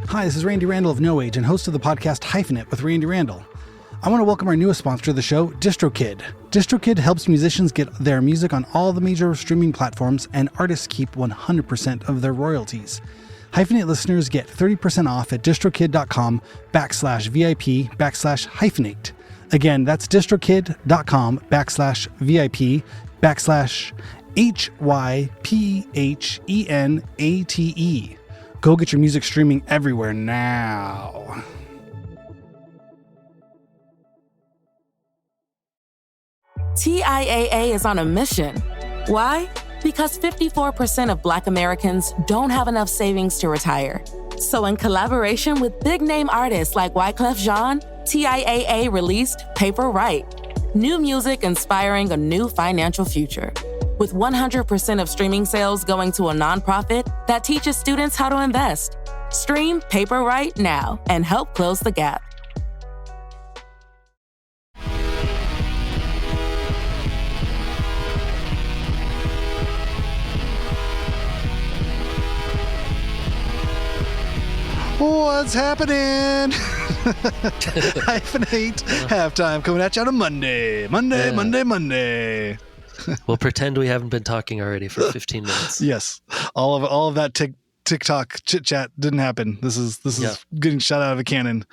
Hi, this is Randy Randall of No Age and host of the podcast Hyphen It with Randy Randall. I want to welcome our newest sponsor to the show, DistroKid. DistroKid helps musicians get their music on all the major streaming platforms, and artists keep 100% of their royalties. Hyphen It listeners get 30% off at distrokid.com/VIP/hyphenate. Again, that's distrokid.com/VIP/HYPHENATE. Go get your music streaming everywhere now. TIAA is on a mission. Why? Because 54% of Black Americans don't have enough savings to retire. So in collaboration with big-name artists like Wyclef Jean, TIAA released Paper Right, new music inspiring a new financial future. With 100% of streaming sales going to a nonprofit that teaches students how to invest. Stream Paper Right now and help close the gap. What's happening? Hyphenate halftime coming at you on a Monday. Monday. We'll pretend we haven't been talking already for 15 minutes. Yes, all of that TikTok chit chat didn't happen. This is getting shot out of a cannon.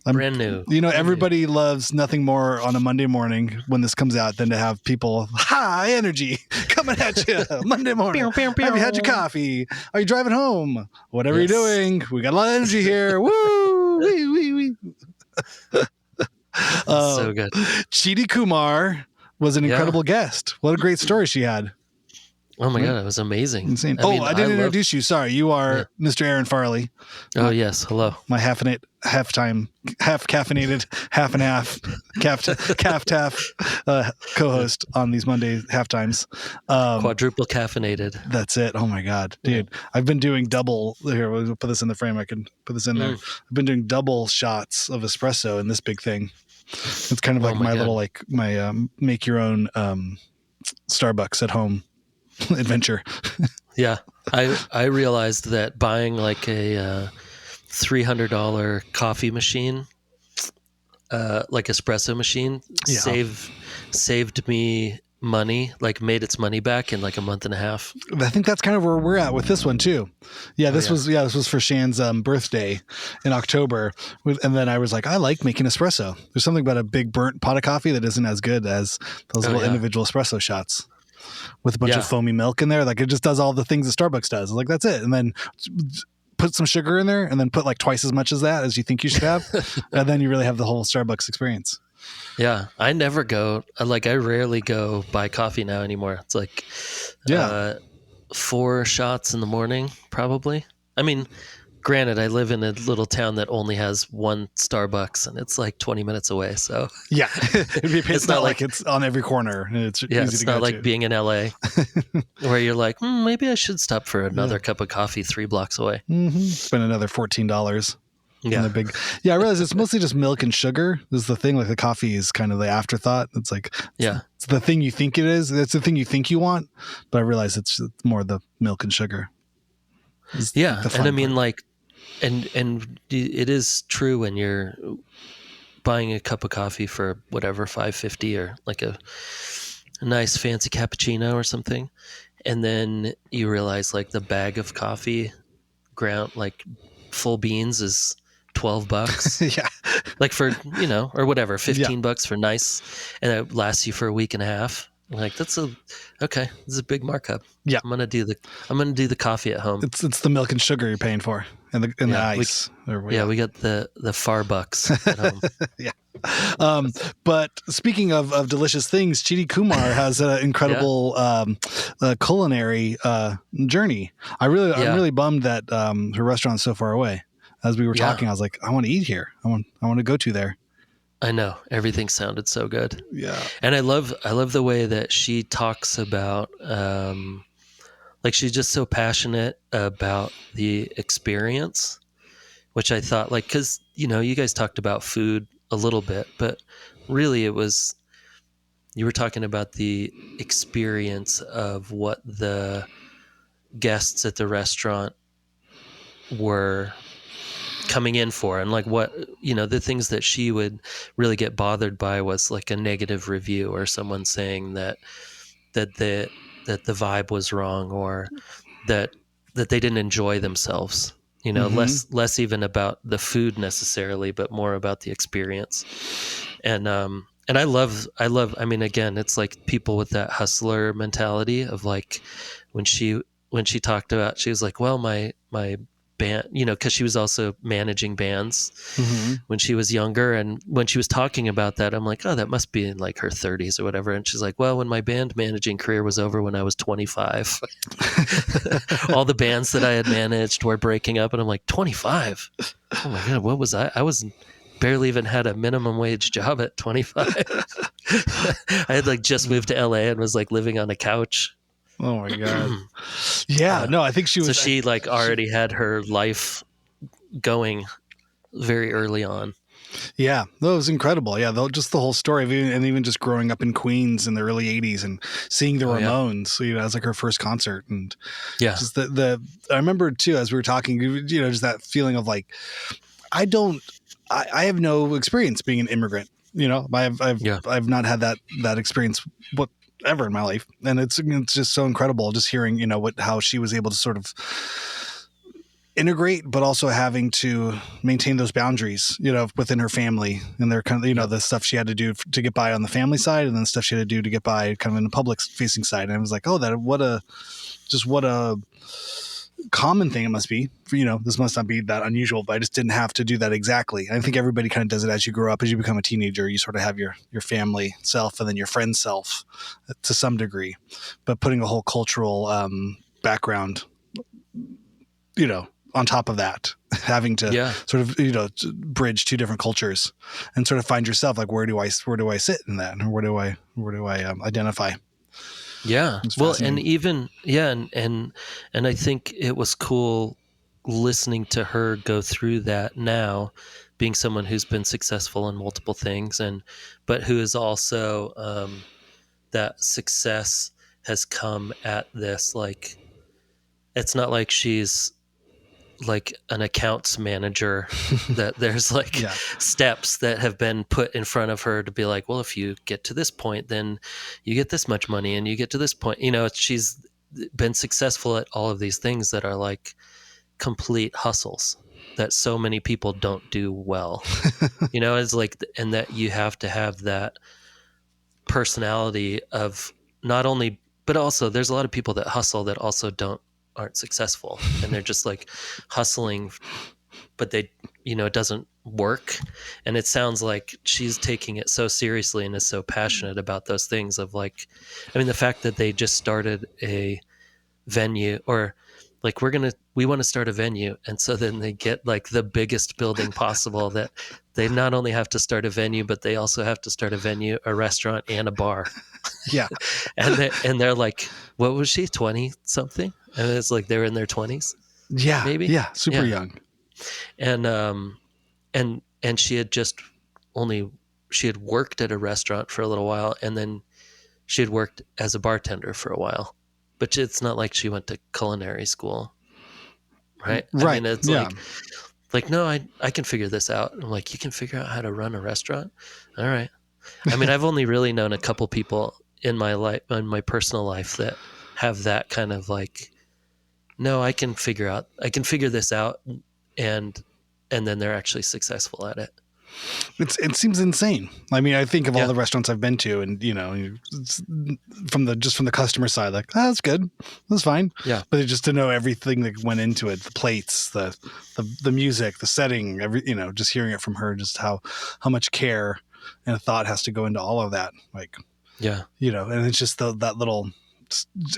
Brand new. You know, everybody loves nothing more on a Monday morning when this comes out than to have people high energy coming at you Monday morning. Have you had your coffee? Are you driving home? Whatever you're doing, we got a lot of energy here. Woo! Wee. So good. Chidi Kumar was an incredible guest. What a great story she had. Oh my God, it was amazing. Insane. I didn't introduce you. Sorry. You are Mr. Aaron Farley. Oh, yes. Hello. My half caffeinated, half and half, co-host on these Monday halftimes. Quadruple caffeinated. That's it. Oh my God, dude. I've been doing double. Here, we'll put this in the frame. I can put this in there. I've been doing double shots of espresso in this big thing. It's kind of like my little, my make your own Starbucks at home adventure. Yeah. I realized that buying like a $300 coffee machine, like espresso machine, saved me money, like made its money back in like a month and a half. I think that's kind of where we're at with this one too. This was for Shan's birthday in October, and then I was like, I like making espresso. There's something about a big burnt pot of coffee that isn't as good as those little individual espresso shots with a bunch of foamy milk in there. Like it just does all the things that Starbucks does. Like that's it. And then put some sugar in there and then put like twice as much as that as you think you should have. And then you really have the whole Starbucks experience. Yeah. I rarely go buy coffee now anymore. It's like 4 shots in the morning, probably. I mean, granted, I live in a little town that only has one Starbucks, and it's like 20 minutes away. So it's not like it's on every corner. It's easy it's to not go like to. being in LA, where you're like, maybe I should stop for another cup of coffee 3 blocks away. Mm-hmm. Spend another $14. Yeah. I realize it's mostly just milk and sugar is the thing. Like the coffee is kind of the afterthought. It's like, it's the thing you think it is. It's the thing you think you want, but I realize it's more the milk and sugar. Yeah. And I mean, like, and it is true when you're buying a cup of coffee for whatever, $5.50 or like a nice fancy cappuccino or something. And then you realize like the bag of coffee ground, like full beans is $12. Yeah. Like for, or whatever, $15 for nice. And it lasts you for a week and a half. Like this is a big markup. Yeah. I'm going to do the coffee at home. It's the milk and sugar you're paying for and the ice. We got the $4 at home. But speaking of delicious things, Chidi Kumar has an incredible culinary journey. I'm really bummed that her restaurant's so far away. As we were talking, I was like, I want to eat here. I want to go to there. I know, everything sounded so good. Yeah. And I love the way that she talks about like she's just so passionate about the experience, which I thought, like, cuz you guys talked about food a little bit, but really you were talking about the experience of what the guests at the restaurant were coming in for, and like what, the things that she would really get bothered by was like a negative review or someone saying that the vibe was wrong, or that they didn't enjoy themselves, less even about the food necessarily, but more about the experience. And I love, I mean, again, it's like people with that hustler mentality of like, when she talked about, she was like, well, my band, because she was also managing bands when she was younger. And when she was talking about that, I'm like, oh, that must be in like her 30s or whatever. And she's like, well, when my band managing career was over when I was 25, all the bands that I had managed were breaking up. And I'm like, 25? Oh my God, what was I? I was barely even had a minimum wage job at 25. I had like just moved to LA and was like living on a couch. Oh my God. Yeah. No, I think she was. So she like already had her life going very early on. Yeah, that was incredible. Yeah, just the whole story of even just growing up in Queens in the early '80s and seeing the Ramones. Yeah. It was like her first concert, and just the I remember too, as we were talking, just that feeling of like, I have no experience being an immigrant. I've not had that experience ever in my life, and it's just so incredible just hearing how she was able to sort of integrate, but also having to maintain those boundaries within her family, and their kind of the stuff she had to do to get by on the family side, and then stuff she had to do to get by kind of in the public facing side. And I was like, oh, what a common thing it must be for, this must not be that unusual, but I just didn't have to do that exactly. I think everybody kind of does it as you grow up. As you become a teenager, you sort of have your family self and then your friend self to some degree, but putting a whole cultural background, on top of that, having to sort of, bridge two different cultures and sort of find yourself like, where do I sit in that? Or where do I identify? Yeah. Well, and even, and I think it was cool listening to her go through that now, being someone who's been successful in multiple things, but who is also, that success has come at this, like, it's not like she's like an accounts manager that there's like steps that have been put in front of her to be like, well, if you get to this point, then you get this much money, and you get to this point, she's been successful at all of these things that are like complete hustles that so many people don't do well. It's like, and that you have to have that personality of not only, but also there's a lot of people that hustle that also aren't successful, and they're just like hustling, but they, it doesn't work. And it sounds like she's taking it so seriously and is so passionate about those things of like, I mean, the fact that they just started a venue, or like, we want to start a venue. And so then they get like the biggest building possible, that they not only have to start a venue, but they also have to start a venue, a restaurant, and a bar. Yeah. and they're like, what was she, 20 something? And it's like they're in their 20s. Yeah. Maybe. Yeah. Super young. And she had worked at a restaurant for a little while, and then she had worked as a bartender for a while, but it's not like she went to culinary school. Right. Right. I mean, it's like, no, I can figure this out. I'm like, you can figure out how to run a restaurant? All right. I mean, I've only really known a couple people in my life, in my personal life, that have that kind of like, no, I can figure this out. And then they're actually successful at it. It seems insane. I mean, I think of all the restaurants I've been to, and from the customer side, like, that's good, that's fine. Yeah. But just to know everything that went into it, the plates, the music, the setting, just hearing it from her, just how much care and thought has to go into all of that. Like, and it's just that little.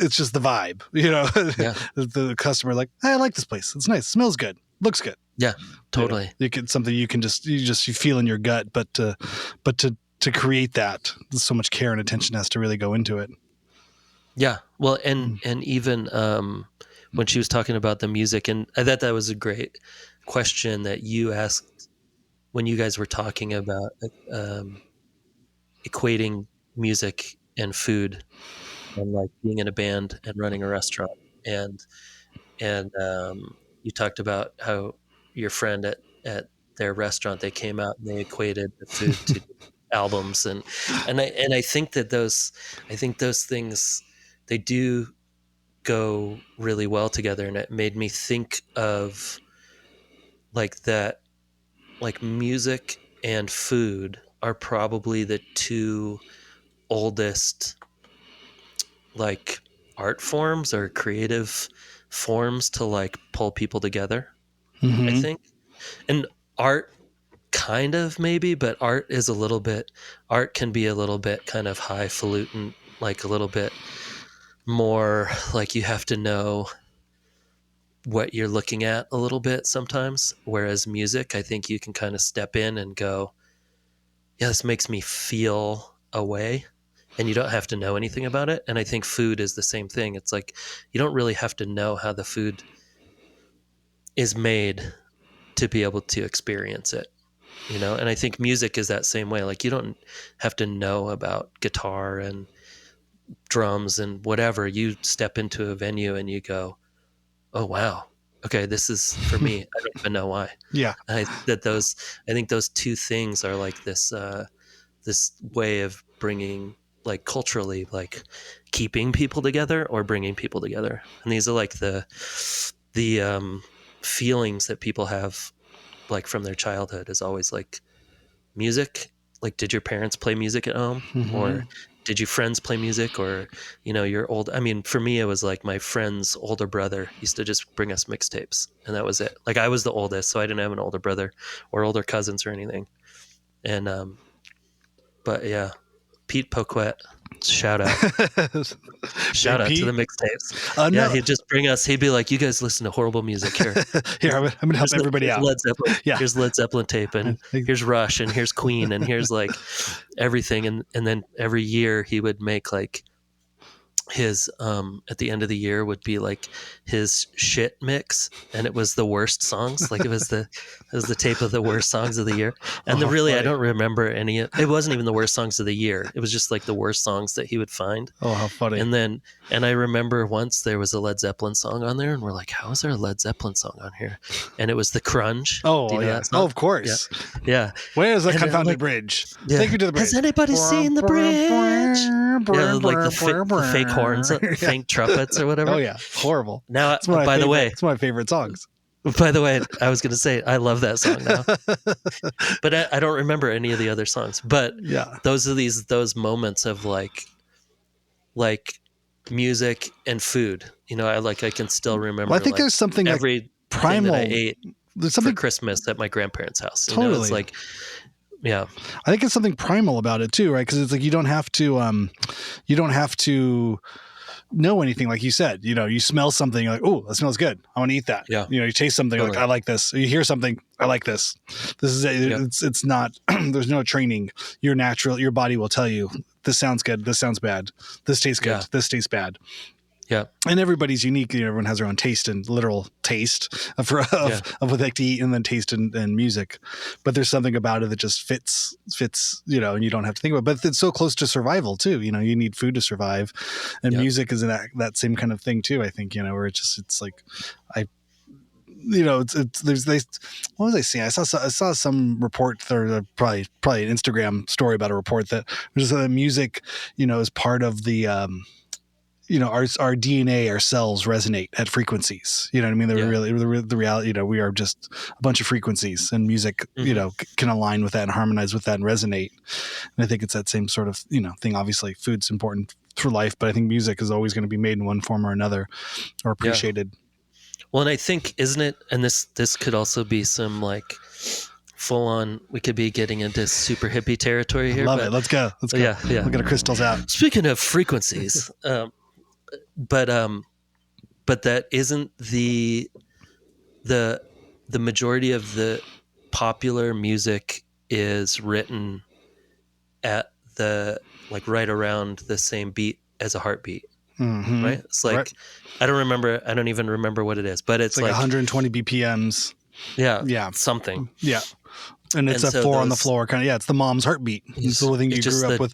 It's just the vibe, the customer, like, hey, I like this place. It's nice. It smells good. Looks good. Yeah, totally. Something you can you feel in your gut, but to create that, so much care and attention has to really go into it. Yeah. Well, and even when she was talking about the music, and I thought that was a great question that you asked when you guys were talking about equating music and food, and like being in a band and running a restaurant, and you talked about how your friend at their restaurant, they came out and they equated the food to albums, and I think that those things, they do go really well together, and it made me think of like that, like music and food are probably the two oldest like art forms or creative forms to like pull people together. I think. And art kind of maybe, but art can be a little bit kind of highfalutin, like a little bit more like you have to know what you're looking at a little bit sometimes. Whereas music, I think you can kind of step in and go, yeah, this makes me feel a way, and you don't have to know anything about it. And I think food is the same thing. It's like, you don't really have to know how the food is made to be able to experience it, you know? And I think music is that same way. Like, you don't have to know about guitar and drums and whatever. You step into a venue and you go, oh, wow, okay, this is for me. I don't even know why. Yeah. I think those two things are like this way of bringing, like, culturally, like keeping people together or bringing people together. And these are like the feelings that people have, like, from their childhood, is always like music. Like, did your parents play music at home? Or did your friends play music? Or, you know, for me, it was like my friend's older brother used to just bring us mixtapes, and that was it. Like, I was the oldest, so I didn't have an older brother or older cousins or anything. And, but yeah, Pete Poquet, shout out to the mixtapes. No. He'd just bring us, he'd be like, you guys listen to horrible music here. I'm going to help everybody out. Led Zeppelin. Yeah. Here's Led Zeppelin tape, and here's Rush, and here's Queen, and here's like everything. And then every year he would make like his, at the end of the year would be like his shit mix, and it was the worst songs. Like, it was the tape of the worst songs of the year. And funny. I don't remember any. It wasn't even the worst songs of the year. It was just like the worst songs that he would find. Oh, how funny. And I remember once there was a Led Zeppelin song on there, and we're like, how is there a Led Zeppelin song on here? And it was The Crunge. Oh, Do you know yeah. that song? Oh, of course. Yeah. Where is the And confounded like, bridge? yeah. Take me to the bridge. Has anybody seen the bridge? Yeah, like the fake horns, fake trumpets or whatever. Oh yeah, horrible. Now, by the way, it's one of my favorite songs. By the way, I was going to say, I love that song now, but I don't remember any of the other songs. But yeah, those are those moments of like music and food. You know, I can still remember. Well, I think there's something every like primal. that I ate there's something for Christmas at my grandparents' house. Totally. You know, it's like, yeah, I think it's something primal about it too, right? Because it's like you don't have to know anything, like you said. You know, you smell something, you're like, oh, that smells good, I want to eat that. Yeah. You know, you taste something, totally. Like, I like this. Or you hear something, I like this. This is it. Yeah. It's not. There's no training. Your body will tell you, this sounds good, this sounds bad, this tastes good, this tastes bad. Yeah. And everybody's unique. You know, everyone has their own taste and literal taste of what they like to eat, and then taste and music. But there's something about it that just fits, you know, and you don't have to think about it. But it's so close to survival too. You know, you need food to survive. And music is that same kind of thing too, I think, you know, where it's like, what was I seeing? I saw some report, or probably an Instagram story about a report that was that music, you know, is part of the, you know, our DNA, our cells resonate at frequencies. You know what I mean? They're really the reality. You know, we are just a bunch of frequencies, and music, you know, can align with that and harmonize with that and resonate. And I think it's that same sort of, you know, thing. Obviously, food's important for life, but I think music is always going to be made in one form or another, or appreciated. Yeah. Well, and I think, isn't it? And this could also be some like full on. We could be getting into super hippie territory here. Love it. Let's go. Yeah. We'll get our crystals out. Speaking of frequencies. But that isn't the majority of the popular music is written at the, like, right around the same beat as a heartbeat. Mm-hmm. Right? It's like, right. I don't even remember what it is, but it's like 120 BPMs. Yeah. Something. Yeah. And it's a 4 on the floor kind of. Yeah, it's the mom's heartbeat. It's the thing you grew up with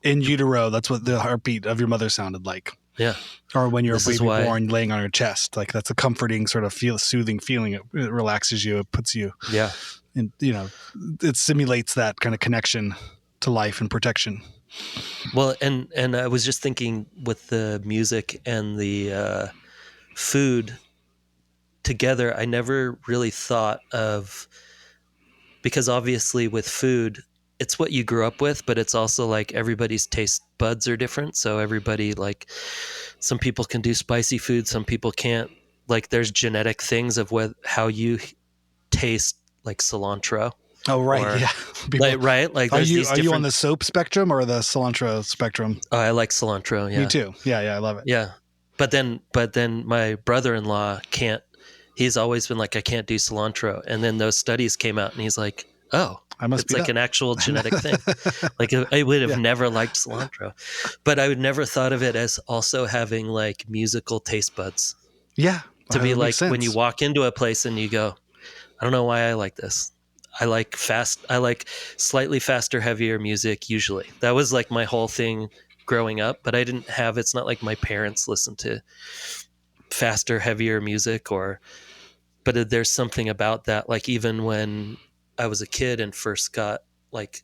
in utero. That's what the heartbeat of your mother sounded like. Yeah. Or when you're a This is baby why- born laying on your chest, like that's a comforting sort of soothing feeling. It relaxes you. It puts you Yeah. in, it simulates that kind of connection to life and protection. Well, and I was just thinking with the music and the food together, I never really thought of, because obviously with food, it's what you grew up with, but it's also like everybody's taste buds are different. So everybody, like, some people can do spicy food, some people can't. Like, there's genetic things of how you taste, like cilantro. Oh, right. Or, Yeah. like, right. Like, Are there's you these are you on different- the soap spectrum or the cilantro spectrum? Oh, I like cilantro. Yeah. Me too. Yeah. I love it. Yeah. But then my brother-in-law can't, he's always been like, I can't do cilantro. And then those studies came out and he's like, oh, it's like an actual genetic thing. Like, I would have never liked cilantro, but I would never thought of it as also having like musical taste buds. Yeah. To be like when you walk into a place and you go, I don't know why I like this. I like slightly faster, heavier music usually. That was like my whole thing growing up, but I didn't have, it's not like my parents listened to faster, heavier music but there's something about that. Like, even when I was a kid and first got like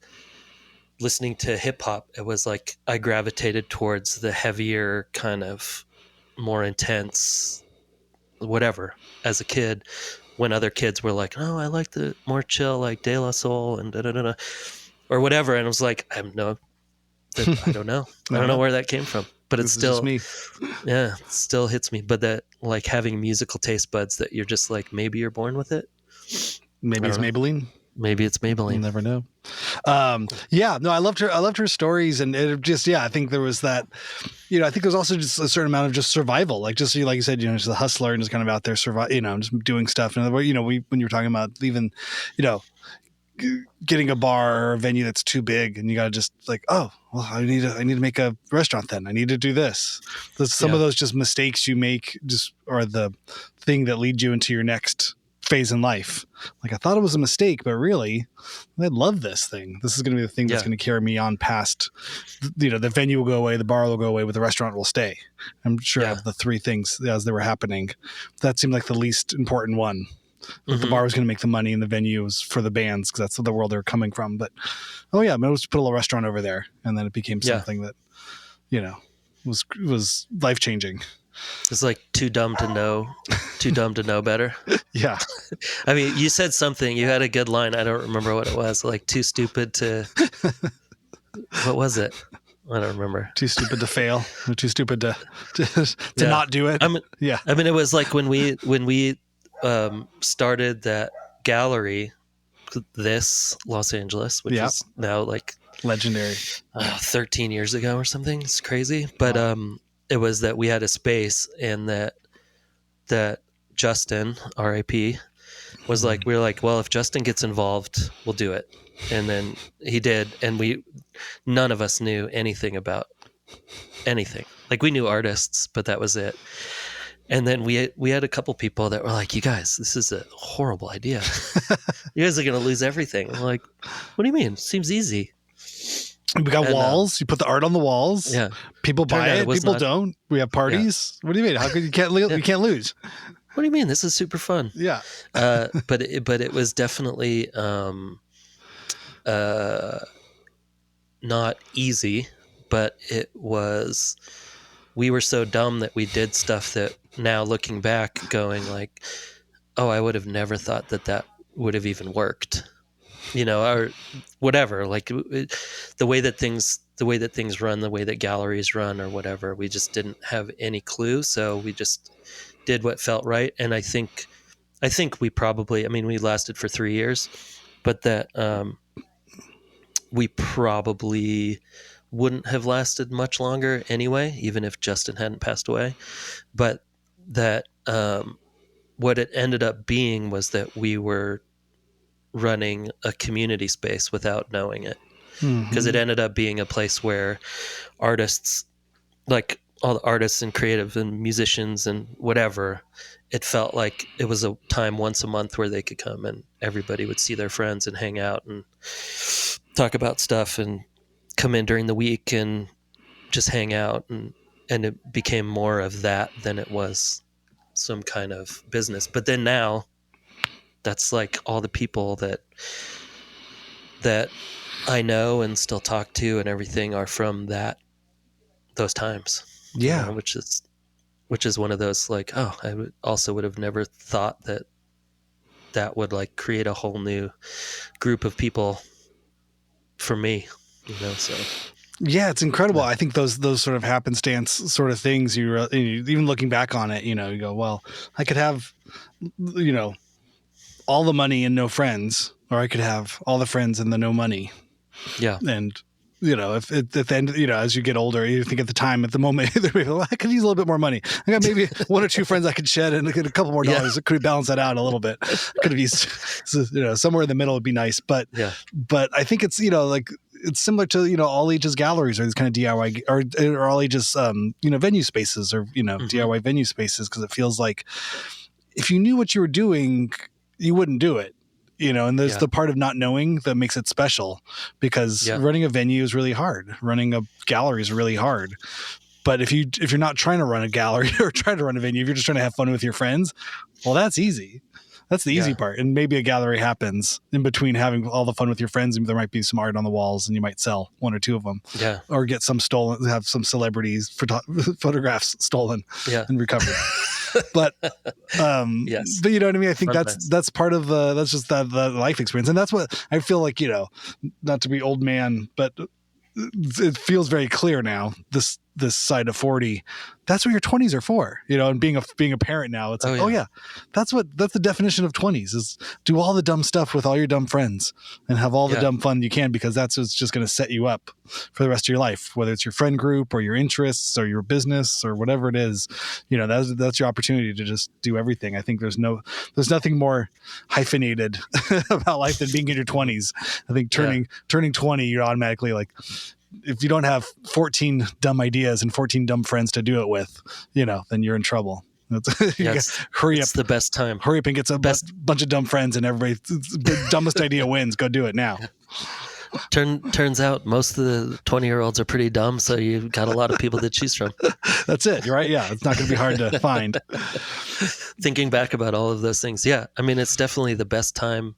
listening to hip hop, it was like I gravitated towards the heavier, kind of more intense, whatever, as a kid, when other kids were like, oh, I like the more chill, like De La Soul and da-da-da-da, or whatever. And I was like, I don't know. I don't know where that came from, but it's still me. Yeah, it still hits me. But that, like, having musical taste buds that you're just like, maybe you're born with it. Maybe it's Maybelline. Maybe it's Maybelline. You'll never know. Yeah, no, I loved her stories, and it just, I think there was that, I think there's also just a certain amount of just survival, like just like you said, just a hustler and just kind of out there just doing stuff. And when you were talking about even, getting a bar or a venue that's too big, and you got to just like, oh, well, I need to make a restaurant then. I need to do this. Some of those just mistakes you make are the thing that lead you into your next phase in life. Like, I thought it was a mistake, but really, I love this thing. This is going to be the thing that's going to carry me on past, the venue will go away, the bar will go away, but the restaurant will stay. I'm sure of the three things as they were happening, that seemed like the least important one. Mm-hmm. The bar was going to make the money and the venue was for the bands because that's the world they're coming from. But, maybe we'll just put a little restaurant over there. And then it became something that, was life-changing. It's like too dumb to know better. Yeah. I mean, you said something, you had a good line. I don't remember what it was. Like, too stupid to, what was it? I don't remember. Too stupid to fail. Or too stupid to not do it. I mean, it was like when we started that gallery, this Los Angeles, which is now like legendary, 13 years ago or something. It's crazy. But, it was that we had a space, and that Justin, R.I.P., was like, we were like, well, if Justin gets involved, we'll do it. And then he did, and none of us knew anything about anything. Like, we knew artists, but that was it. And then we had a couple people that were like, you guys, this is a horrible idea. You guys are going to lose everything. I'm like, what do you mean? It seems easy. We got walls. You put the art on the walls. Yeah. People buy it. People don't. We have parties. Yeah. What do you mean? How could you can't lose? What do you mean? This is super fun. Yeah. But it was definitely not easy, but we were so dumb that we did stuff that now looking back going like, oh, I would have never thought that would have even worked. Or whatever, like the way that things run, the way that galleries run or whatever, we just didn't have any clue. So we just did what felt right. And I think we probably, we lasted for 3 years, but that we probably wouldn't have lasted much longer anyway, even if Justin hadn't passed away. But that what it ended up being was that we were running a community space without knowing it, because it ended up being a place where artists, like all the artists and creative and musicians and whatever, it felt like it was a time once a month where they could come and everybody would see their friends and hang out and talk about stuff and come in during the week and just hang out. And it became more of that than it was some kind of business. But then now that's like all the people that I know and still talk to and everything are from those times. Yeah. Which is one of those like, oh, I would have never thought that would like create a whole new group of people for me, so. Yeah, it's incredible. I think those sort of happenstance sort of things, you even looking back on it, you go, well, I could have, all the money and no friends, or I could have all the friends and the no money. Yeah. And, if at the end, as you get older, you think at the moment, I could use a little bit more money. I got maybe one or two friends I could shed and get a couple more dollars. It could balance that out a little bit. Could have used, somewhere in the middle would be nice. But I think it's, it's similar to, all ages galleries or these kind of DIY or all ages, venue spaces or, DIY venue spaces. Cause it feels like if you knew what you were doing, you wouldn't do it. And there's the part of not knowing that makes it special, because running a venue is really hard. Running a gallery is really hard. But if you're not trying to run a gallery or trying to run a venue, if you're just trying to have fun with your friends, well, that's easy. That's the easy part. And maybe a gallery happens in between having all the fun with your friends. And there might be some art on the walls and you might sell one or two of them. Yeah. Or get some stolen, have some celebrities photographs stolen and recovered. But yes, but you know what I mean? I think that's part of that's just the life experience. And that's what I feel like, not to be old man, but it feels very clear now, this side of 40, that's what your 20s are for, and being a parent now, it's that's the definition of 20s, is do all the dumb stuff with all your dumb friends and have all the dumb fun you can, because that's what's just going to set you up for the rest of your life, whether it's your friend group or your interests or your business or whatever it is. That's your opportunity to just do everything. I think there's nothing more hyphenated about life than being in your 20s. I think turning 20, you're automatically like, if you don't have 14 dumb ideas and 14 dumb friends to do it with, then you're in trouble. Hurry up. It's the best time. Hurry up and get bunch of dumb friends, and everybody, the dumbest idea wins. Go do it now. Turns out most of the 20-year-olds are pretty dumb, so you've got a lot of people to choose from. That's it. You're right. Yeah, it's not going to be hard to find. Thinking back about all of those things, it's definitely the best time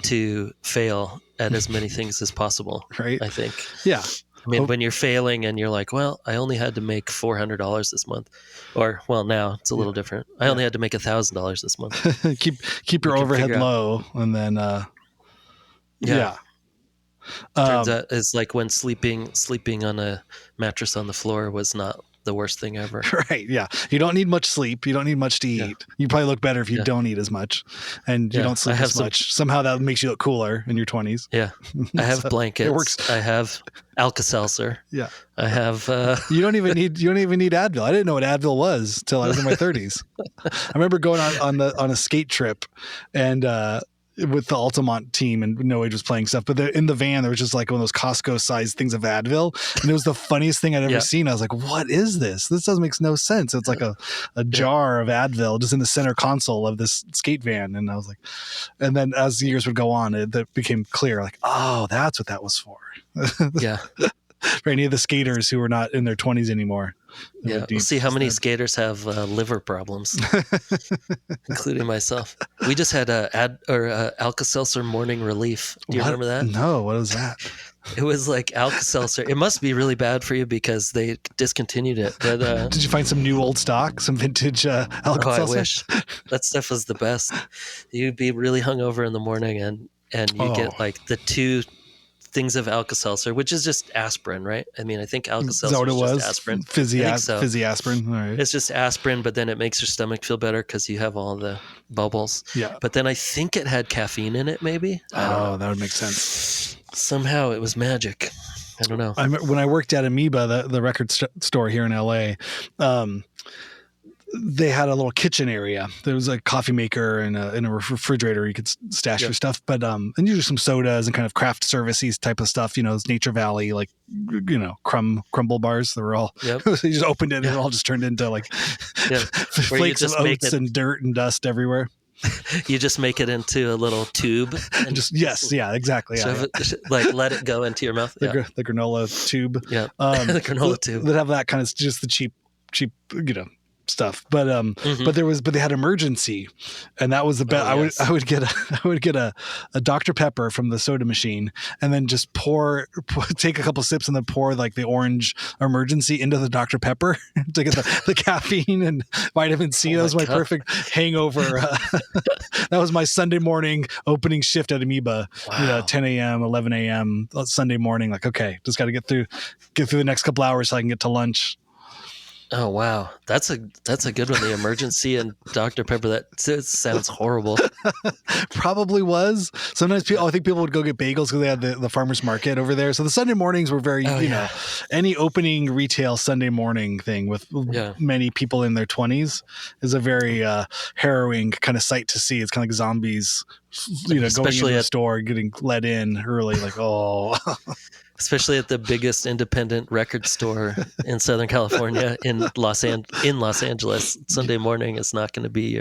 to fail at as many things as possible. Right. I think. Yeah. When you're failing and you're like, well, I only had to make $400 this month, or now it's a little different. I only had to make $1,000 this month. keep your overhead low, and then turns out it's like when sleeping on a mattress on the floor was not the worst thing ever. Right. Yeah. You don't need much sleep. You don't need much to eat. You probably look better if you don't eat as much, and you don't sleep as much. Somehow that makes you look cooler in your 20s. Yeah. I have blankets. It works. I have Alka-Seltzer. Yeah. I have, you don't even need Advil. I didn't know what Advil was till I was in my 30s. I remember going on a skate trip and, with the Altamont team, and No Age was playing stuff, but in the van there was just like one of those Costco sized things of Advil, and it was the funniest thing I'd ever seen. I was like, what is this? This doesn't make no sense. It's like a jar of Advil just in the center console of this skate van. And I was like, and then as the years would go on, it became clear, like, oh, that's what that was for. Yeah. For any of the skaters who were not in their 20s anymore. Yeah, we'll see how many skaters have liver problems, including myself. We just had Alka-Seltzer Morning Relief. Do you remember that? No, what was that? It was like Alka-Seltzer. It must be really bad for you because they discontinued it. But did you find some new old stock, some vintage Alka-Seltzer? Oh, I wish. That stuff was the best. You'd be really hungover in the morning, and you get like the two things of Alka-Seltzer, which is just aspirin, right? I think Alka-Seltzer is just aspirin. Fizzy aspirin. All right. It's just aspirin, but then it makes your stomach feel better because you have all the bubbles. Yeah. But then I think it had caffeine in it, maybe. I don't know. That would make sense. Somehow it was magic. I don't know. When I worked at Amoeba, the record store here in LA, they had a little kitchen area. There was a coffee maker and a refrigerator you could stash your stuff, but and usually some sodas and kind of craft servicey type of stuff. Those Nature Valley, like crumble bars. They were all. Yep. So you just opened it and it all just turned into like flakes of oats and dirt and dust everywhere. You just make it into a little tube. And exactly. Like let it go into your mouth. The granola tube. Yeah, the granola tube. That have that kind of just the cheap, stuff. But but they had emergency, and that was the best. Yes. I would get a Dr. Pepper from the soda machine, and then just take a couple sips and then pour like the orange emergency into the Dr. Pepper to get the caffeine and vitamin C. That was my perfect hangover. That was my Sunday morning opening shift at Amoeba. Wow. 10 a.m., 11 a.m. Sunday morning. Like, okay, just got to get through the next couple hours so I can get to lunch. Oh wow, that's a good one. The emergency and Dr. Pepper. That sounds horrible. Probably was. Sometimes I think people would go get bagels because they had the farmers market over there. So the Sunday mornings were very, any opening retail Sunday morning thing with many people in their 20s is a very harrowing kind of sight to see. It's kind of like zombies, going into the store, getting let in early, like, oh. Especially at the biggest independent record store in Southern California, in Los Angeles, Sunday morning is not going to be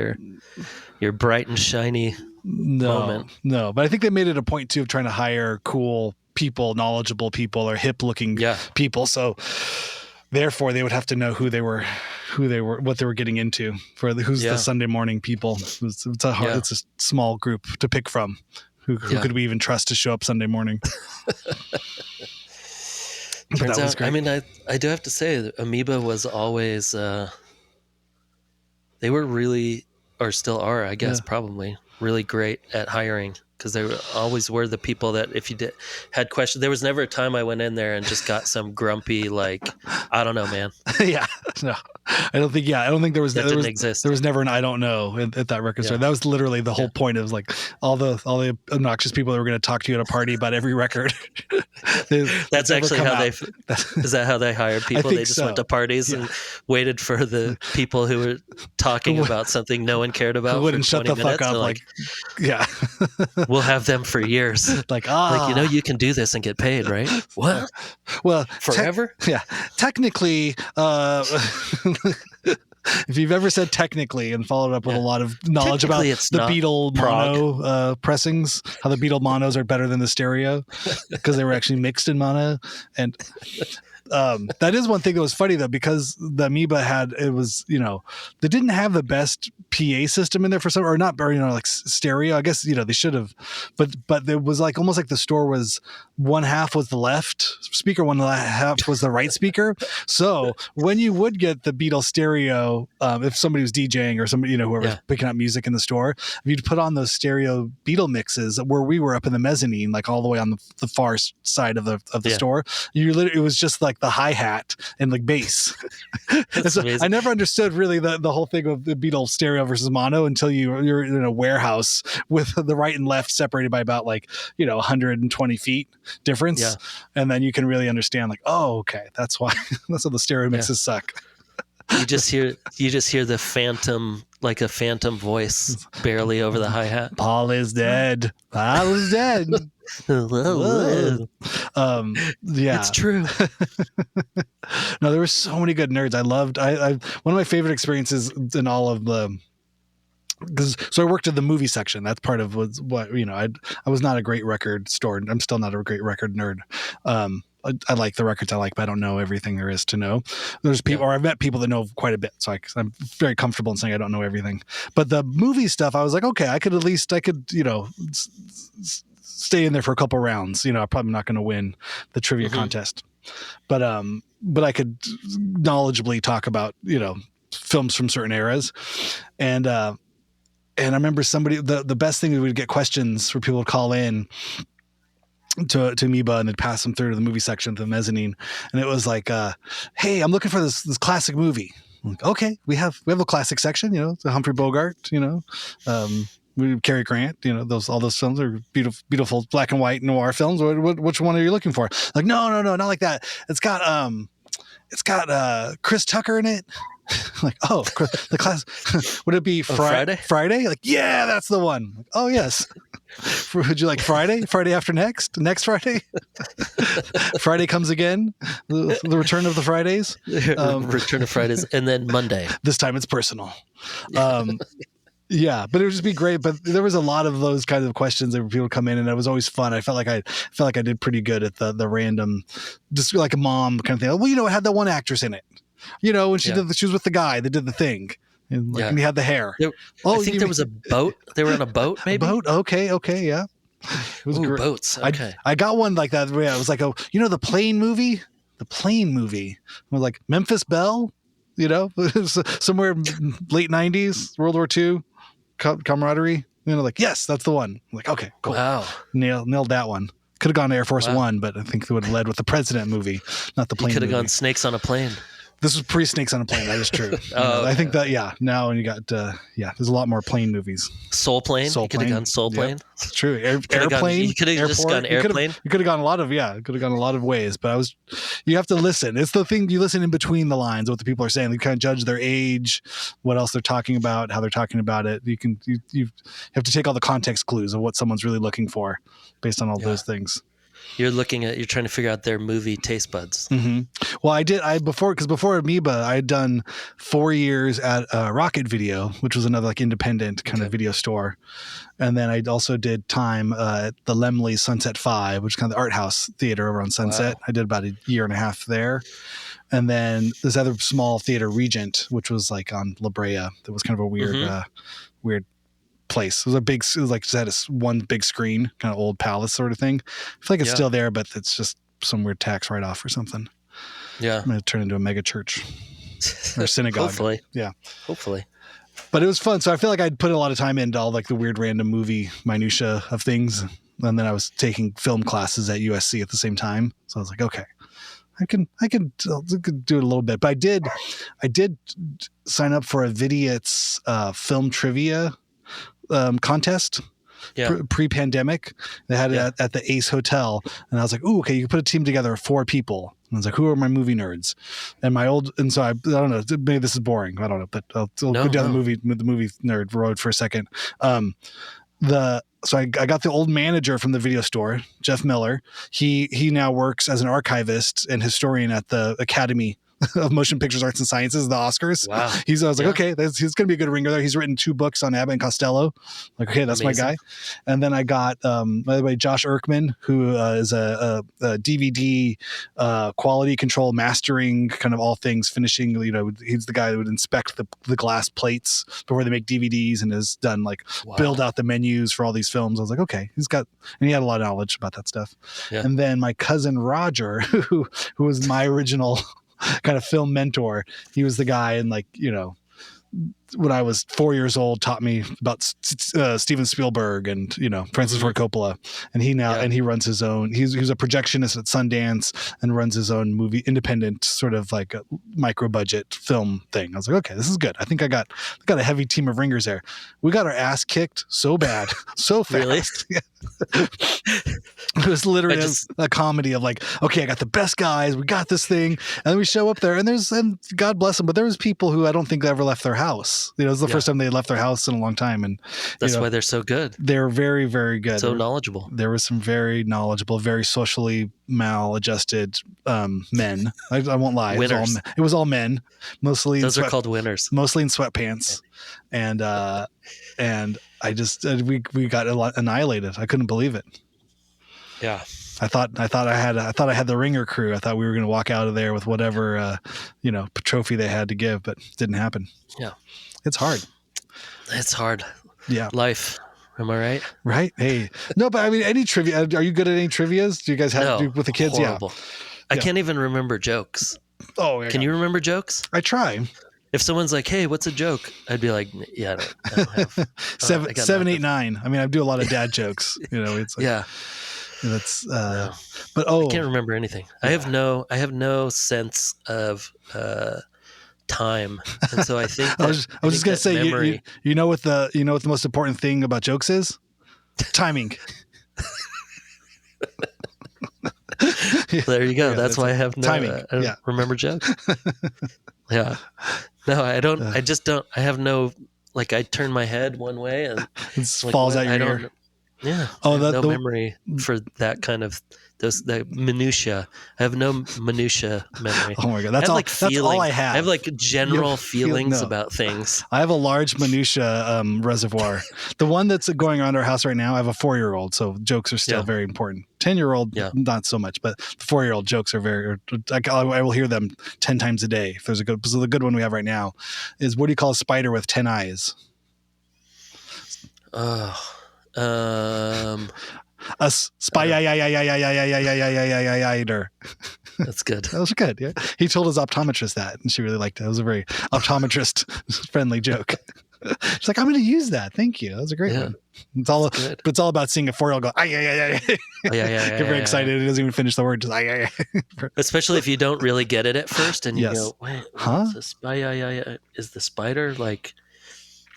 your bright and shiny moment. No, but I think they made it a point too of trying to hire cool people, knowledgeable people, or hip looking people. So therefore, they would have to know who they were, what they were getting into. Who's the Sunday morning people? It's a small group to pick from. Who could we even trust to show up Sunday morning? Turns out, I mean, I do have to say that Amoeba was always, they were really, or still are, I guess, probably really great at hiring, because they always were the people that if you had questions, there was never a time I went in there and just got some grumpy, like, I don't know, man. No, I don't think there was, didn't exist. There was never an I don't know at that record store. That was literally the whole point of like all the obnoxious people that were going to talk to you at a party about every record. That's actually how is that how they hired people? They just went to parties and waited for the people who were talking about something no one cared about. Who wouldn't shut the fuck up. Like, we'll have them for years. Like, you can do this and get paid, right? What? Well, forever? Technically, if you've ever said technically and followed up with a lot of knowledge about the Beetle mono pressings, how the Beetle monos are better than the stereo because they were actually mixed in mono. And that is one thing that was funny though, because the Amoeba they didn't have the best PA system in there for some, or not, like stereo. I guess, they should have, but there was like almost like the store was one half was the left speaker, one half was the right speaker. So when you would get the Beetle stereo, if somebody was DJing or somebody, whoever was picking up music in the store, if you'd put on those stereo Beetle mixes where we were up in the mezzanine, like all the way on the far side of the store, it was just like the hi-hat and like bass. So I never understood really the whole thing of the Beetle stereo versus mono until you're in a warehouse with the right and left separated by about 120 feet difference. And then you can really understand like, oh, okay, that's why the stereo mixes suck. You just hear the phantom, like a phantom voice barely over the hi-hat. Paul is dead. Paul is dead. It's true. No, there were so many good nerds. I loved one of my favorite experiences in all of the, so I worked at the movie section. That's part of what I was not a great record store. I'm still not a great record nerd. I like the records I like, but I don't know everything there is to know. There's people, or I've met people that know quite a bit, so I'm very comfortable in saying I don't know everything. But the movie stuff, I was like, okay, I could stay in there for a couple rounds. I'm probably not going to win the trivia contest, but I could knowledgeably talk about films from certain eras, and I remember the best thing we would get questions where people would call in to Amoeba and they'd pass them through to the movie section of the mezzanine, and it was like, hey, I'm looking for this classic movie. I'm like, okay, we have a classic section, the Humphrey Bogart, Cary Grant, all those films are beautiful black and white noir films. Which one are you looking for? Like, no, not like that. It's got Chris Tucker in it. Like, oh, the class. Would it be Friday? Friday? Like, yeah, that's the one. Like, oh, yes. Would you like Friday? Friday after next Friday? Friday comes again. The return of the Fridays. Return of Fridays, and then Monday. This time it's personal. Yeah, but it would just be great. But there was a lot of those kinds of questions that people come in, and it was always fun. I felt like I did pretty good at the random, just like a mom kind of thing. Well, it had that one actress in it. When she was with the guy that did the thing, and he had the hair. I think there was a boat. They were on a boat, maybe. A boat. Okay, yeah. It was great. Boats. Okay. I got one like that. Yeah, it was like the plane movie. The plane movie. It was like Memphis Belle. Somewhere late 90s, World War II. Camaraderie, yes, that's the one. I'm like, okay, cool. Wow, nailed that one. Could have gone to Air Force One, but I think it would have led with the President movie, not the plane. Could have gone Snakes on a Plane. This was pre-Snakes on a Plane. That is true. I think that now when you got there's a lot more plane movies. Soul Plane. You could have gone Soul Plane. It's true. Airplane. You could have just gone Airplane. You could have gone a lot of ways, but you have to listen. It's the thing, you listen in between the lines, what the people are saying. You kind of judge their age, what else they're talking about, how they're talking about it. You have to take all the context clues of what someone's really looking for based on all those things. You're trying to figure out their movie taste buds. Mm-hmm. Well, before Amoeba, I had done 4 years at Rocket Video, which was another like independent kind of video store. And then I also did time at the Laemmle Sunset 5, which is kind of the art house theater over on Sunset. Wow. I did about a year and a half there. And then this other small theater, Regent, which was like on La Brea. That was kind of a weird place. It was like just had one big screen, kind of old palace sort of thing. I feel like it's still there, but it's just some weird tax write-off or something. Yeah. I'm going to turn into a mega church or synagogue. Hopefully. Yeah. Hopefully. But it was fun. So I feel like I'd put a lot of time into all like the weird random movie minutia of things. And then I was taking film classes at USC at the same time. So I was like, okay, I can do it a little bit. But I did sign up for a Vidiot's film trivia contest pre-pandemic. They had it at the Ace Hotel, and I was like, "Ooh, okay, you can put a team together of 4 people." And I was like, "Who are my movie nerds?" And so I don't know. Maybe this is boring. I don't know, but I'll go down the movie nerd road for a second. So I got the old manager from the video store, Jeff Miller. He now works as an archivist and historian at the Academy of Motion Pictures Arts and Sciences, the Oscars. Wow. I was like, okay, he's going to be a good ringer there. He's written 2 books on Abbott and Costello. Like, okay, that's amazing. my guy. And then I got, by the way, Josh Erkman, who is a DVD quality control, mastering, kind of all things finishing. He's the guy that would inspect the glass plates before they make DVDs, and has done build out the menus for all these films. I was like, okay, and he had a lot of knowledge about that stuff. Yeah. And then my cousin Roger, who was my original kind of film mentor. He was the guy, and when I was 4 years old, taught me about Steven Spielberg and Francis Ford Coppola. And he runs his own. He's a projectionist at Sundance and runs his own movie, independent sort of like a micro budget film thing. I was like, okay, this is good. I think I got a heavy team of ringers there. We got our ass kicked so bad, so fast. Really? It was literally a comedy of like, okay, I got the best guys, we got this thing, and then we show up there, and God bless them, but there was people who I don't think ever left their house. It was the first time they had left their house in a long time, and that's why they're so good. They're very, very good. So knowledgeable. There were some very knowledgeable, very socially maladjusted men. I won't lie. It was all men, mostly. Those are called winners. Mostly in sweatpants, and I just we got annihilated. I couldn't believe it. Yeah. I thought I had the ringer crew. I thought we were going to walk out of there with whatever trophy they had to give, but it didn't happen. Yeah. It's hard. It's hard. Yeah. Life. Am I right? Right. Hey. No, but I mean, any trivia. Are you good at any trivias? Do you guys have with the kids? Horrible. Yeah. I can't even remember jokes. Oh, yeah. Can you remember jokes? I try. If someone's like, "Hey, what's a joke?" I'd be like, "Yeah, I don't have 7, 8, 9." I mean, I do a lot of dad jokes. It's like, yeah. That's but I can't remember anything. Yeah. I have no sense of time, and so I think I was just gonna say memory, you know what the most important thing about jokes is? Timing. There you go. That's why I have no timing. I don't remember jokes. Yeah. No, I don't. I just don't. I have no. Like, I turn my head one way and it falls out your ear. Yeah. Oh, no memory for that kind of the minutia. I have no minutia memory. Oh my God, that's all I have. I have like general feelings about things. I have a large minutia reservoir. The one that's going around our house right now, I have a 4-year-old, so jokes are still very important. 10-year-old, not so much, but the 4-year-old jokes are very. I will hear them 10 times a day. If there's a good, so the good one we have right now is, what do you call a spider with 10 eyes? A spider. That's good. That was good. Yeah, he told his optometrist that, and she really liked it. It was a very optometrist friendly joke. She's like, I'm going to use that. Thank you. That was a great one. It's all about seeing a 4-year-old go, get very excited. It doesn't even finish the word. Just, especially if you don't really get it at first, and you go, wait, is the spider like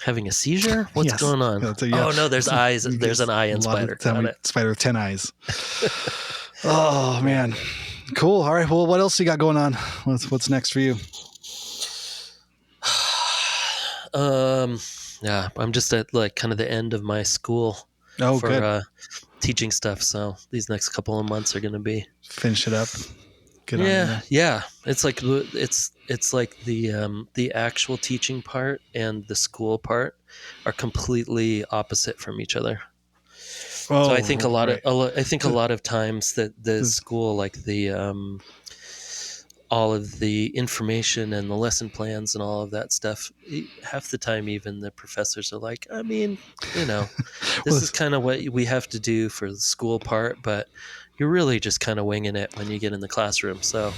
having a seizure? What's going on? Oh no, there's eyes. There's an eye in spider. Spider with 10 eyes. Oh man, cool. All right. Well, what else you got going on? What's next for you? Yeah, I'm just at like kind of the end of my school for teaching stuff. So these next couple of months are going to be finish it up. Get on yeah. It's like the actual teaching part and the school part are completely opposite from each other. So I think a lot of times that the school, like the all of the information and the lesson plans and all of that stuff, half the time even the professors are like, I mean, this is kind of what we have to do for the school part, but you're really just kind of winging it when you get in the classroom. So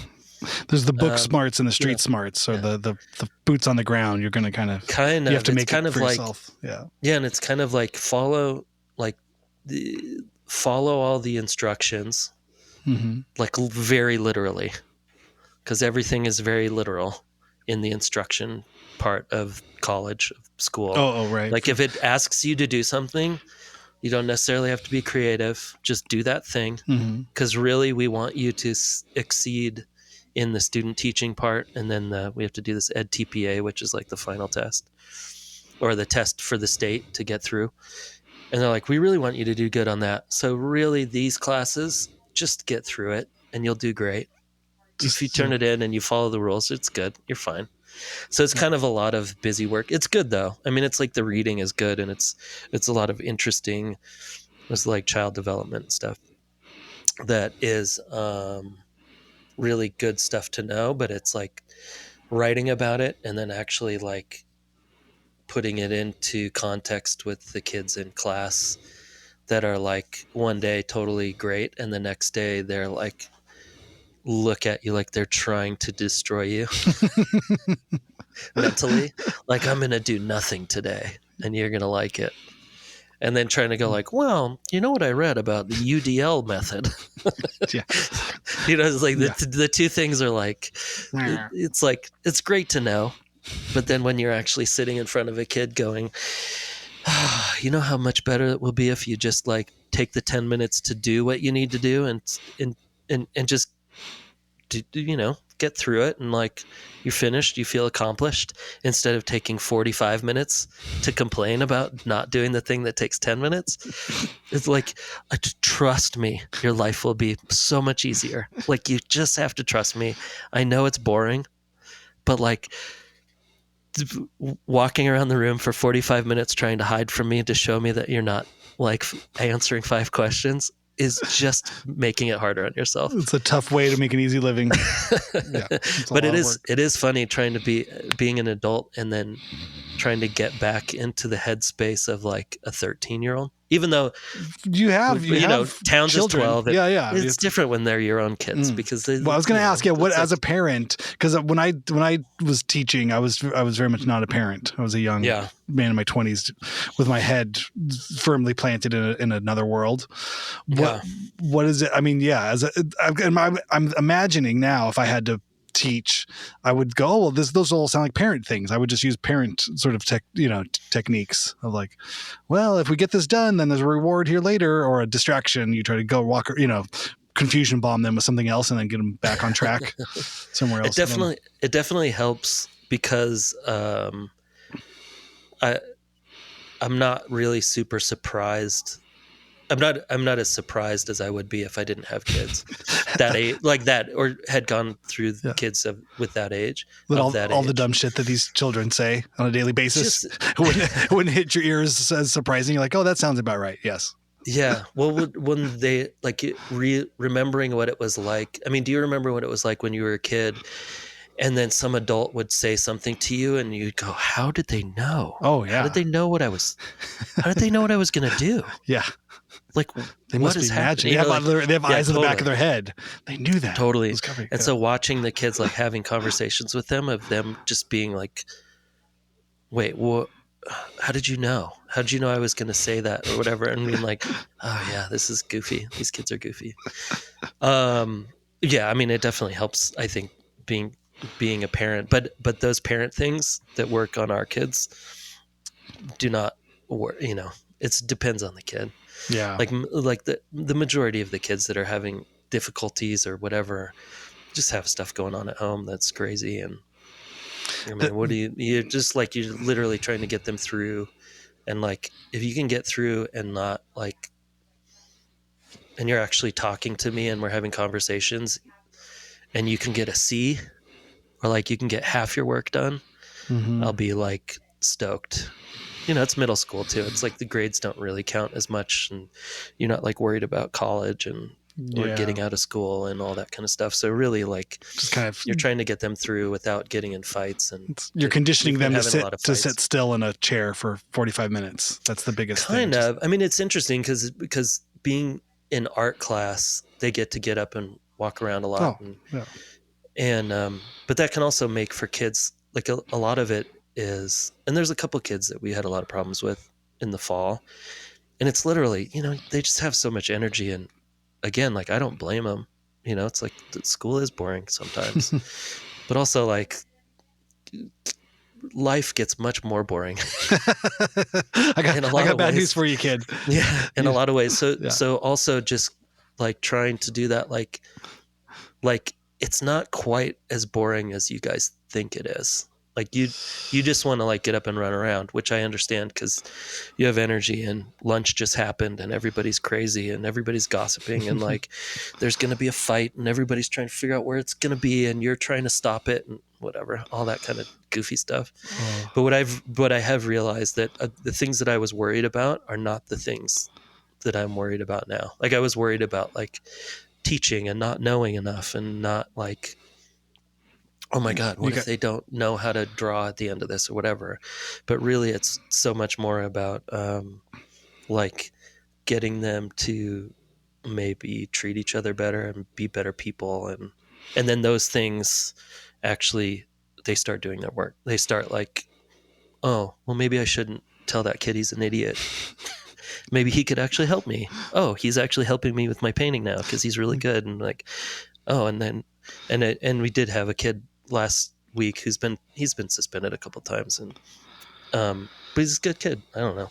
there's the book smarts and the street smarts, or the boots on the ground. You're going to kind of you have to make it for yourself. Yeah, and it's kind of like follow all the instructions, like very literally. Because everything is very literal in the instruction part of college, of school. Oh, right. Like if it asks you to do something, you don't necessarily have to be creative. Just do that thing. Because really, we want you to exceed in the student teaching part. And then we have to do this EdTPA, which is like the final test, or the test for the state to get through. And they're like, we really want you to do good on that. So really, these classes, just get through it and you'll do great. If you turn it in and you follow the rules, it's good. You're fine. So it's kind of a lot of busy work. It's good though. I mean, it's like the reading is good, and it's a lot of interesting, it's like child development stuff that is really good stuff to know, but it's like writing about it and then actually like putting it into context with the kids in class that are like one day totally great and the next day they're like look at you like they're trying to destroy you mentally, like I'm gonna do nothing today and you're gonna like it, and then trying to go like, well, you know what I read about the UDL method. It's like the two things are like, it's like, it's great to know, but then when you're actually sitting in front of a kid going, you know how much better it will be if you just like take the 10 minutes to do what you need to do and just get through it, and like you're finished, you feel accomplished, instead of taking 45 minutes to complain about not doing the thing that takes 10 minutes. It's like, trust me, your life will be so much easier. Like, you just have to trust me. I know it's boring, but like walking around the room for 45 minutes trying to hide from me to show me that you're not like answering 5 questions is just making it harder on yourself. It's a tough way to make an easy living. But it is funny trying to being an adult and then trying to get back into the headspace of like a 13-year-old. Even though you have Towns children. is 12. It's different when they're your own kids because I was going to ask what as a parent, because when I was teaching, I was very much not a parent. I was a young man in my 20s with my head firmly planted in another world. What is it? I mean, I'm imagining now if I had to teach, I would go, those all sound like parent things. I would just use parent sort of techniques of like, well, if we get this done, then there's a reward here later, or a distraction. You try to go walk, confusion bomb them with something else and then get them back on track somewhere else. It definitely helps because I'm not really super surprised I'm not as surprised as I would be if I didn't have kids that age, like that, or had gone through kids with that age. All the dumb shit that these children say on a daily basis wouldn't hit your ears as surprising. You're like, oh, that sounds about right. Yes. Yeah. Well, when they like remembering what it was like. I mean, do you remember what it was like when you were a kid? And then some adult would say something to you, and you'd go, "How did they know? Oh yeah, how did they know what I was going to do?" Yeah, like they must be magic. They have eyes in the back of their head. They knew that totally. And so watching the kids like having conversations with them, of them just being like, "Wait, what? How did you know? How did you know I was going to say that or whatever?" And being like, "Oh yeah, this is goofy. These kids are goofy." Yeah, I mean, it definitely helps. I think being a parent, but those parent things that work on our kids do not work. It depends on the kid. Yeah, like the majority of the kids that are having difficulties or whatever just have stuff going on at home that's crazy. And I mean, you're just like, you're literally trying to get them through, and like if you can get through and not like, and you're actually talking to me and we're having conversations, and you can get a C, or like you can get half your work done, I'll be like stoked. It's middle school too. It's like the grades don't really count as much, and you're not like worried about college or getting out of school and all that kind of stuff. So really, like, just kind of, you're trying to get them through without getting in fights, and you're conditioning them to sit still in a chair for 45 minutes. That's the biggest thing. I mean, it's interesting because being in art class, they get up and walk around a lot. But that can also make for kids, like a lot of it is, and there's a couple of kids that we had a lot of problems with in the fall, and it's literally, they just have so much energy. And again, like, I don't blame them. It's like school is boring sometimes, but also like life gets much more boring. I got bad news for you, kid. Yeah. In a lot of ways. So also just like trying to do that, like it's not quite as boring as you guys think it is. Like you just want to like get up and run around, which I understand because you have energy, and lunch just happened and everybody's crazy and everybody's gossiping and like there's going to be a fight and everybody's trying to figure out where it's going to be and you're trying to stop it and whatever, all that kind of goofy stuff. But what I have realized that the things that I was worried about are not the things that I'm worried about now. Like I was worried about like teaching and not knowing enough, and not like, oh my God, what if they don't know how to draw at the end of this or whatever? But really it's so much more about like getting them to maybe treat each other better and be better people. And then those things actually, they start doing their work. They start like, oh, well, maybe I shouldn't tell that kid he's an idiot. Maybe he could actually help me. Oh, he's actually helping me with my painting now because he's really good. And like, oh, and we did have a kid last week he's been suspended a couple times, and but he's a good kid. I don't know,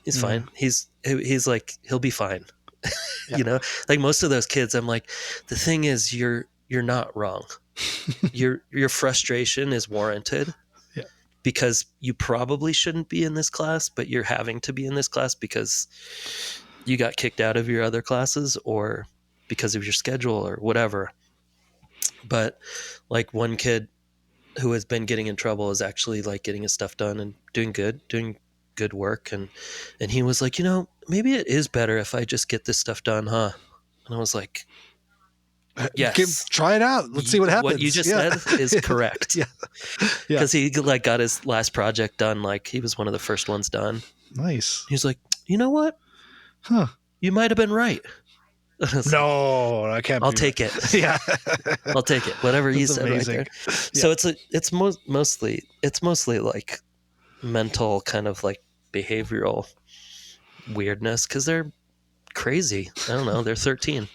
he's fine. He's like, he'll be fine. Like most of those kids, I'm like, the thing is, you're not wrong. your frustration is warranted, because you probably shouldn't be in this class, but you're having to be in this class because you got kicked out of your other classes or because of your schedule or whatever. But like one kid who has been getting in trouble is actually like getting his stuff done and doing good work. And he was like, maybe it is better if I just get this stuff done, huh? And I was like, yes, try it out. Let's see what happens. What you just said is correct. Because he like got his last project done. Like he was one of the first ones done. Nice. He's like, you know what? Huh. You might've been right. No, I can't. I'll take it. Yeah, I'll take it. Whatever he said right there. Yeah. So it's mostly like mental kind of like behavioral weirdness, because they're crazy. I don't know. They're 13,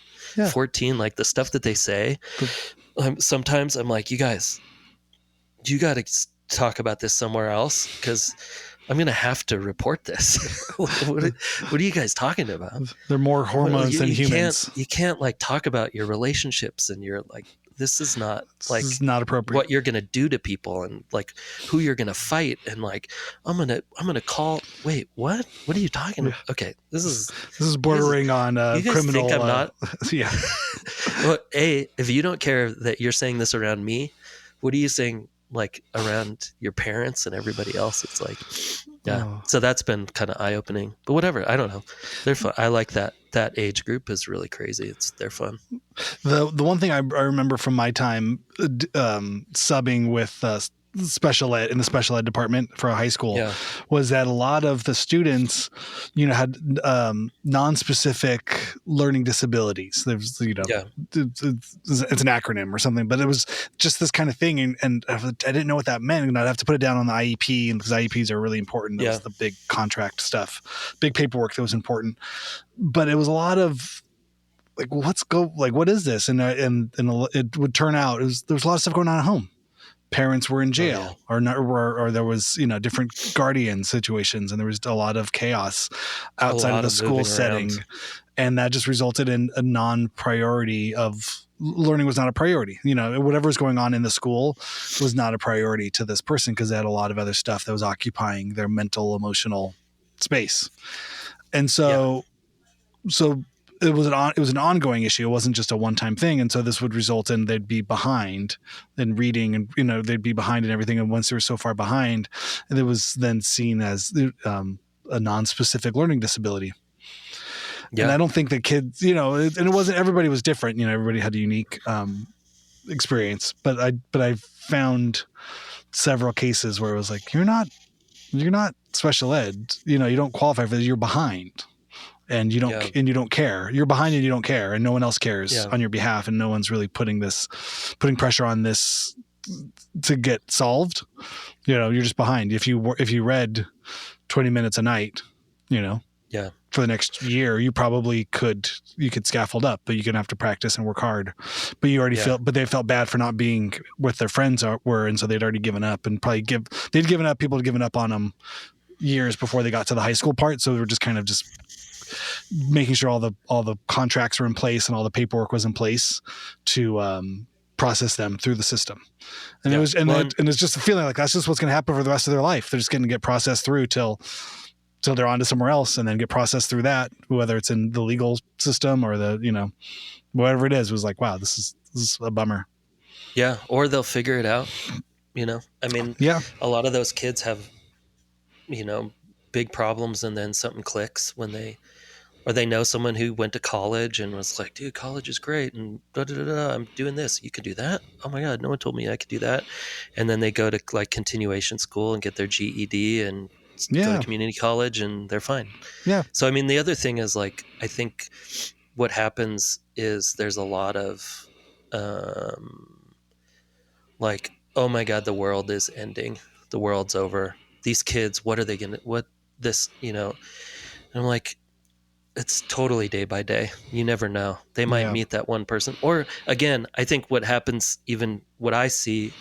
14. Like the stuff that they say. Sometimes I'm like, you guys, you got to talk about this somewhere else, because I'm going to have to report this. What are you guys talking about? They're more hormones than humans. You can't like talk about your relationships and your like this is not this is not appropriate. What you're going to do to people and like who you're going to fight. And like, I'm going to call, wait, what are you talking about? Okay. This is bordering on you guys criminal. Think I'm not? Yeah. Well, if you don't care that you're saying this around me, what are you saying like around your parents and everybody else? It's like, yeah. Oh. So that's been kind of eye opening, but whatever. I don't know. They're fun. I like that age group is really crazy. They're fun. The one thing I remember from my time subbing with special ed in the special ed department for a high school was that a lot of the students, had non-specific learning disabilities. There's, it's an acronym or something, but it was just this kind of thing. And I didn't know what that meant. And I'd have to put it down on the IEP, and because IEPs are really important. That was the big contract stuff, big paperwork that was important. But it was a lot of like, what is this? And it would turn out there was a lot of stuff going on at home. Parents were in jail or there was, different guardian situations, and there was a lot of chaos outside of the school setting. And that just resulted in a non-priority of learning was not a priority. Whatever was going on in the school was not a priority to this person because they had a lot of other stuff that was occupying their mental, emotional space. And so it was an ongoing issue. It wasn't just a one-time thing. And so this would result in they'd be behind in reading and, they'd be behind in everything. And once they were so far behind, and it was then seen as a non-specific learning disability. Yeah. And I don't think that kids, and it wasn't, everybody was different. Everybody had a unique experience, but I found several cases where it was like, you're not special ed, you don't qualify for this, you're behind. And you don't care. You're behind and you don't care, and no one else cares on your behalf, and no one's really putting pressure on this to get solved. You're just behind. If you read 20 minutes a night, for the next year, you probably could scaffold up, but you're gonna have to practice and work hard. But you already but they felt bad for not being what their friends were, and so they'd already given up, and people had given up on them years before they got to the high school part. So they were just kind of just making sure all the contracts were in place and all the paperwork was in place to process them through the system. And it's just a feeling like that's just what's going to happen for the rest of their life. They're just going to get processed through till they're on to somewhere else, and then get processed through that, whether it's in the legal system or the, whatever it is. It was like, wow, this is a bummer. Yeah. Or they'll figure it out, I mean, a lot of those kids have, big problems, and then something clicks when they know someone who went to college and was like, dude, college is great, and I'm doing this. You could do that? Oh my God, no one told me I could do that. And then they go to like continuation school and get their GED and go to community college, and they're fine. Yeah. So, I mean, the other thing is like, I think what happens is there's a lot of like, oh my God, the world is ending. The world's over. These kids, what are they going to, and I'm like, it's totally day by day. You never know. They might meet that one person. Or again, I think what happens, even what I see,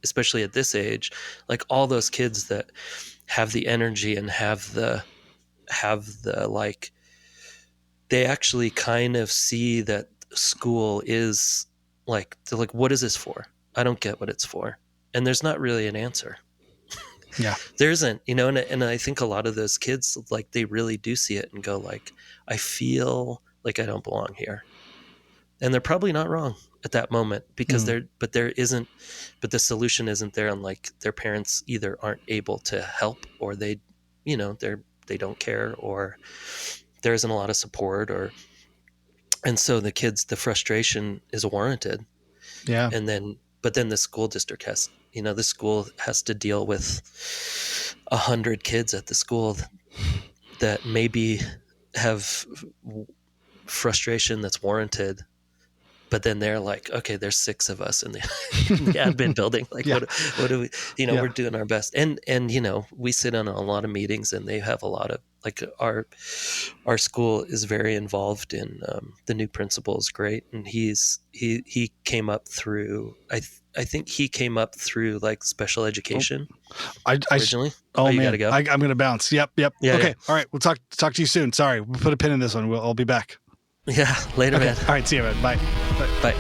especially at this age, like all those kids that have the energy and have the like, they actually kind of see that school is like, they're like, what is this for? I don't get what it's for. And there's not really an answer. Yeah, there isn't, and I think a lot of those kids, like, they really do see it and go like, I feel like I don't belong here. And they're probably not wrong at that moment, because but the solution isn't there. And like, their parents either aren't able to help, or they don't care, or there isn't a lot of support, and so the frustration is warranted. Yeah. But then the school district the school has to deal with 100 kids at the school that maybe have frustration that's warranted, but then they're like, okay, there's 6 of us in the admin building. Like, what do we, we're doing our best. And, we sit on a lot of meetings, and they have a lot of, like, our school is very involved in, the new principal is great. And he came up through, I think he came up through like special education originally. You gotta go. I'm going to bounce. Yep. Yeah, okay. Yeah. All right. We'll talk to you soon. Sorry. We'll put a pin in this one. I'll be back. Yeah. Later, man. All right. See you, man. Bye. Bye.